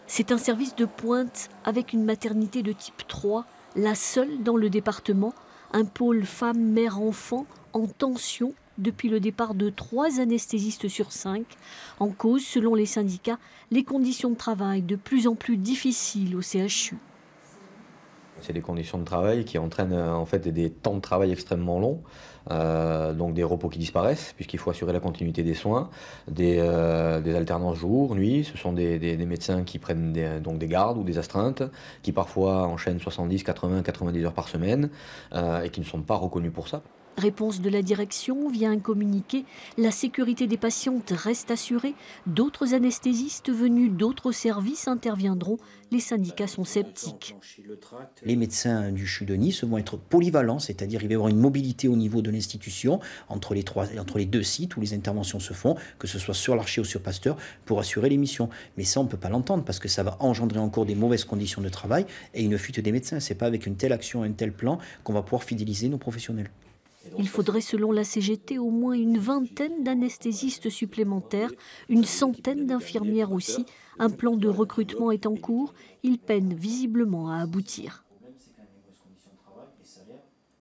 C'est un service de pointe avec une maternité de type 3, la seule dans le département, un pôle femmes, mères, enfants en tension depuis le départ de 3 anesthésistes sur 5. En cause, selon les syndicats, les conditions de travail de plus en plus difficiles au CHU. C'est des conditions de travail qui entraînent en fait des temps de travail extrêmement longs, donc des repos qui disparaissent puisqu'il faut assurer la continuité des soins, des alternances jour, nuit. Ce sont des médecins qui prennent donc des gardes ou des astreintes, qui parfois enchaînent 70, 80, 90 heures par semaine et qui ne sont pas reconnus pour ça. Réponse de la direction via un communiqué, la sécurité des patientes reste assurée. D'autres anesthésistes venus d'autres services interviendront. Les syndicats sont sceptiques. Les médecins du CHU de Nice vont être polyvalents, c'est-à-dire il va y avoir une mobilité au niveau de l'institution entre les deux sites où les interventions se font, que ce soit sur l'Archer ou sur Pasteur, pour assurer les missions. Mais ça, on ne peut pas l'entendre parce que ça va engendrer encore des mauvaises conditions de travail et une fuite des médecins. Ce n'est pas avec une telle action, un tel plan qu'on va pouvoir fidéliser nos professionnels. Il faudrait, selon la CGT, au moins une vingtaine d'anesthésistes supplémentaires, une centaine d'infirmières aussi. Un plan de recrutement est en cours. Il peine visiblement à aboutir.